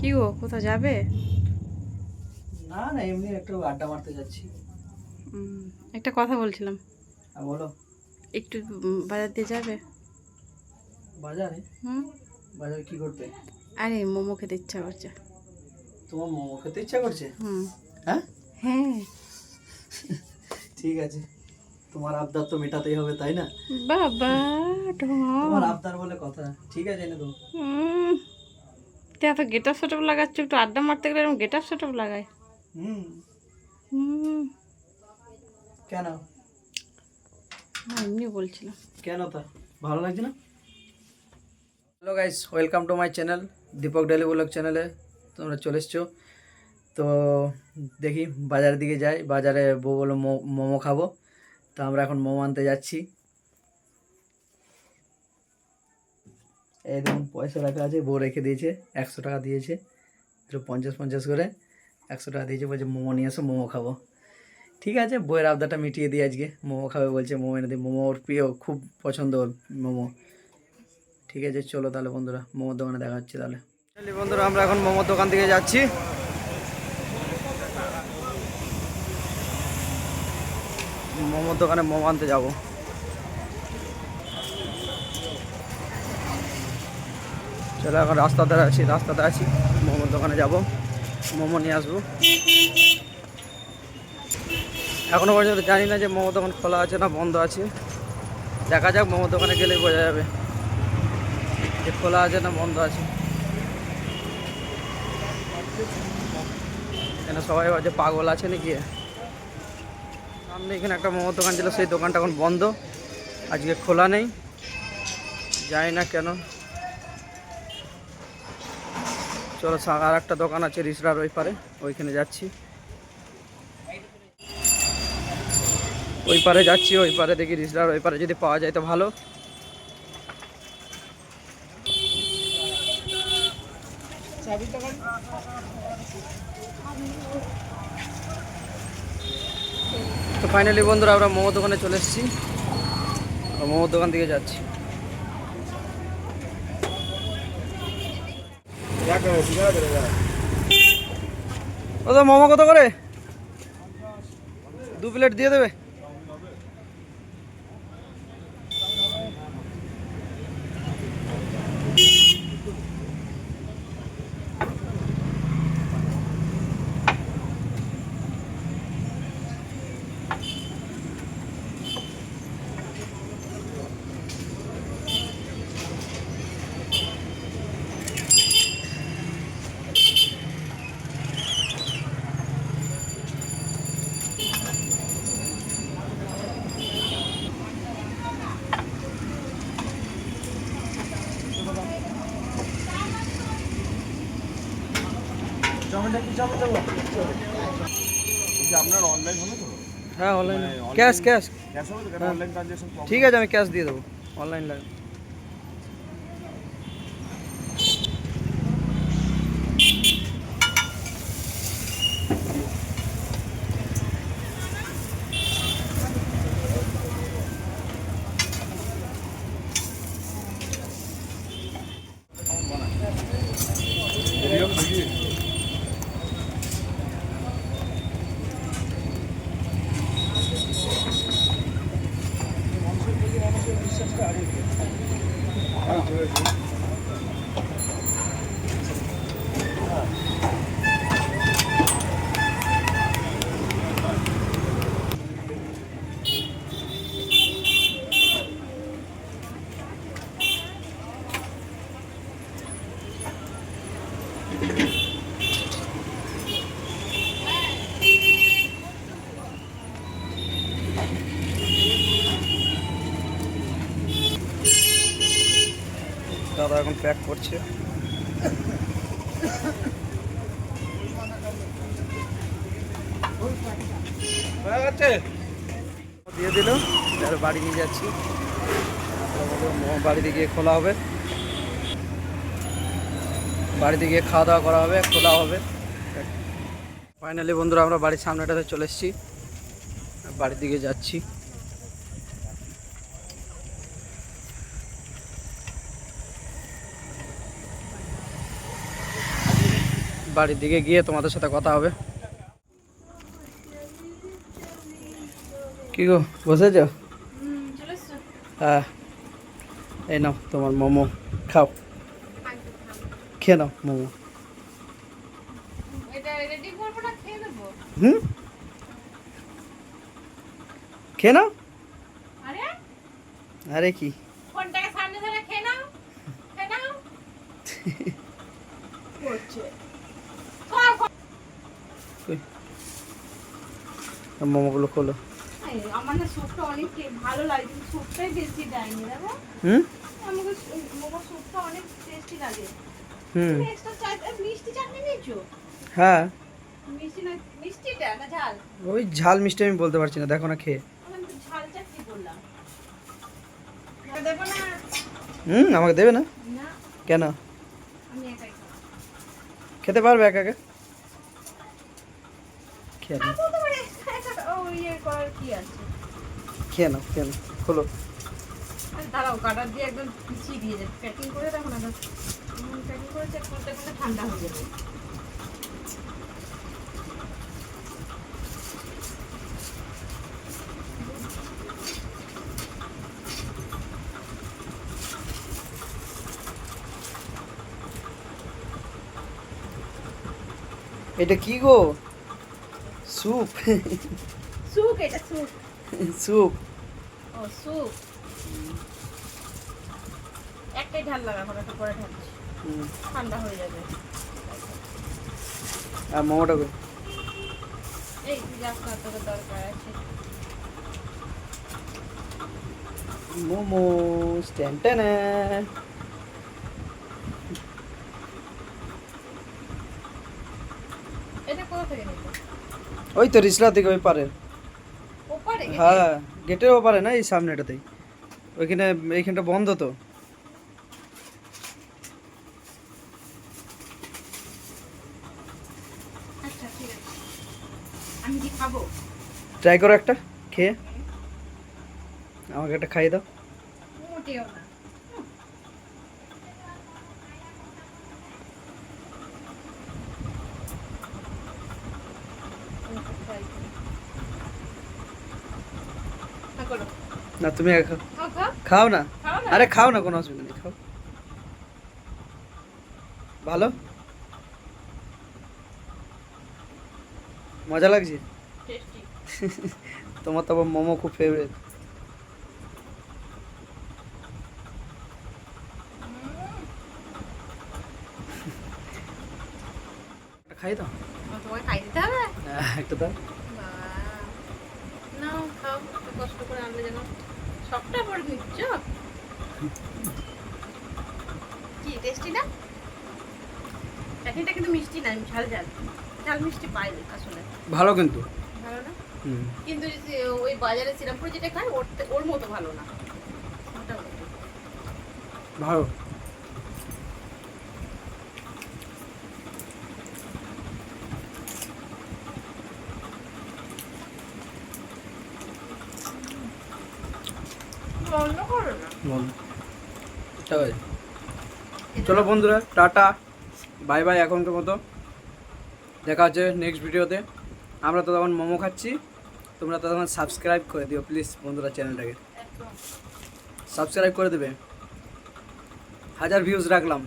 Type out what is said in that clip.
কি গো, কোথাও যাবে? না না, এমনি একটু আড্ডা মারতে যাচ্ছি। একটা কথা বলছিলাম। বলো। একটু বাজার দিয়ে যাবে? বাজারে? হুম। বাজারে কি করতে? আরে মোমো খেতে ইচ্ছা করছে। তোমার মোমো খেতে ইচ্ছা করছে? হুম। হ্যাঁ হ্যাঁ। ঠিক আছে, তোমার আবদার তো মেটাতেই হবে, তাই না? বাবা তোমার ঢং। আবদার বলে কথা। ঠিক আছে, এনে দেবো। হুম। তুই এত গেট আপ সেটআপ লাগাচ্ছ, একটু আড্ডা মারতে গেলে এরকম গেট আপ সেটআপ লাগায়। হুম। হুম। কেন? না, এমনি বলছিলাম। কেন তা ভালো লাগছে না? Hello guys, welcome to my channel Deepak daily blog চ্যানেলে তোমরা চলে এসছো। তো দেখি বাজারের দিকে যাই। বাজারে বউ বলো মোমো খাবো, তো আমরা এখন মোমো আনতে যাচ্ছি। এই দেখুন পয়সা রাখা আছে, বউ রেখে দিয়েছে, 100 টাকা দিয়েছে, একটু 50-50 করে 100 টাকা দিয়েছে, বলছে মোমো নিয়ে এসো, মোমো খাবো। ঠিক আছে, বইয়ের আবদারটা মিটিয়ে দিই, আজকে মোমো খাবে বলছে, মোমো এনে দিই। মোমো ওর প্রিয়, খুব পছন্দ ওর মোমো। ঠিক আছে চলো তাহলে বন্ধুরা, মোমোর দোকানে দেখা হচ্ছে তাহলে। বন্ধুরা আমরা এখন মোমোর দোকান থেকে যাচ্ছি। মোমোর দোকানে মোমো আনতে যাবো। চলো এখন রাস্তাতে আছি, মোমোর দোকানে যাব, মোমো নিয়ে আসবো। এখনো পর্যন্ত জানি না যে মোমো দোকান খোলা আছে না বন্ধ আছে। দেখা যাক, মোমোর দোকানে গেলেই বোঝা যাবে যে খোলা আছে না বন্ধ আছে। এখানে সবাই ভাবছে পাগল আছে নাকি। সামনে এখানে একটা মোমোর দোকান ছিল, সেই দোকানটা এখন বন্ধ, আজকে খোলা নেই, জানি না কেন। চলো আর একটা দোকান আছে রিসরার ওই পারে, ওইখানে যাচ্ছি। ওই পারে যাচ্ছি, ওই পারে দেখি রিসরার ওই পারে যদি পাওয়া যায় তো ভালো। তো ফাইনালি বন্ধুরা আমরা মোমো দোকানে চলে এসেছি, মোমোর দোকান থেকে যাচ্ছি। ও তো মোমো কত করে? 2 প্লেট দিয়ে দেবে। আপনার অনলাইন হলো তো? হ্যাঁ অনলাইন, মানে ক্যাশ ক্যাশ। ক্যাশ হবে তো? কেন হ্যাঁ অনলাইন ট্রানজ্যাকশন ঠিক আছে, আমি ক্যাশ দিয়ে দেবো, অনলাইন লাগে। দাদা এখন প্যাক করছে। দিয়ে দিল, আর বাড়ি নিয়ে যাচ্ছি, বাড়িতে গিয়ে খোলা হবে, বাড়িতে গিয়ে খাওয়া দাওয়া করা হবে, খোলা হবে। ফাইনালি বন্ধুরা আমরা বাড়ির সামনেটাতে চলে এসেছি, বাড়ির দিকে যাচ্ছি। বাড়ির দিকে গিয়ে তোমাদের সাথে কথা হবে। কি গো বসেছ? চলে এসছো? হ্যাঁ, এই নাও তোমার মোমো, খাও, খেয়ে নাও মোমো। এটা রেডি করবো না খেয়ে দেবো? হুম, খেয়ে নাও। আরে আরে কি ফোনটাকে সামনে ধরে খেয়ে নাও, খেয়ে নাও। করছে মোমোগুলো খোলো। আমার না স্যুপটা অনেক ভালো লাগে, কিন্তু স্যুপটাই বেশি দেয়নি দাদা। হুম আমাকে মোমো স্যুপটা অনেক টেস্টি লাগে। হুম তুমি এক্সট্রা মিষ্টি চাটনি নিয়েছো? হ্যাঁ, মিষ্টি না, মিষ্টিটা না ঝাল? ওই ঝাল মিষ্টি আমি বলতে পারছি না, দেখো না খেয়ে। আমি তো ঝাল চাটনি বললাম। দেবো না? আমাকে দেবে না না, কেন? আমি একাই খাবো। খেতে পারবে একা একা? খেয়ে নাও, খাবো তো মানে ও ইয়ে করার কি আছে? খেয়ে নাও, খেয়ে নাও, খোলো। আরে দাঁড়াও, কাটার দিয়ে একদম পিছিয়ে দিয়ে যাবে। প্যাকিং করে দেখো না, প্যাকিং করে চেক করতে করতে ঠান্ডা হয়ে যাবে। এটা কি গো? স্যুপ? স্যুপ, এটা স্যুপ। স্যুপ? ও স্যুপ। একটাই ঢাল লাগা, এখন একটা পরে ঢালছি, ঠান্ডা হয়ে যাবে। আর মোমোটা গো? এই যা তোর দরকার আছে। মোমো স্ট্যান্ড না। এটা কোথা থেকে নিব? ওই তো রিসলা থেকে ওই পারে। ওপারে? হ্যাঁ, গেটের ওপারে না, এই সামনেটাতেই। ওইখানে এইখানটা বন্ধ তো। আচ্ছা ঠিক আছে, আমি কি খাবো? ট্রাই করো একটা খেয়ে, আমাকে একটা খাইয়ে দাও। মোটেও না। না তুমি একা খাও। খাও না, আরে খাও না, কোনো অসুবিধা নেই, খাও। ভালো, মজা লাগছে? তোমার তো আবার মোমো খুব ফেভারিট। খাই দাও। তোমাকে খাই দিতে হবে? একটা দাও। নাও খাও, একটু কষ্ট করে আনলে যেন সবটা পরে নিচ্ছ। কি টেস্টি না? চাটনিটা কিন্তু মিষ্টি না, ঝাল ঝাল, ঝাল মিষ্টি পাইনি আসলে। ভালো কিন্তু। ভালো না? হুম, কিন্তু যে ওই বাজারে শ্রীরামপুরে যেটা খাই ওর মতো ভালো না, মোটামুটি। ভালো। বন্ধ করো না। বল। ঠিক আছে, চলো বন্ধুরা, টাটা বাই বাই এখনকার মতো। দেখা হচ্ছে নেক্সট ভিডিওতে। আমরা তো তখন মোমো খাচ্ছি, তোমরা তো তখন সাবস্ক্রাইব করে দিও প্লিজ বন্ধুরা, চ্যানেলটাকে একদম। সাবস্ক্রাইব করে দেবে। 1000 ভিউজ রাখলাম।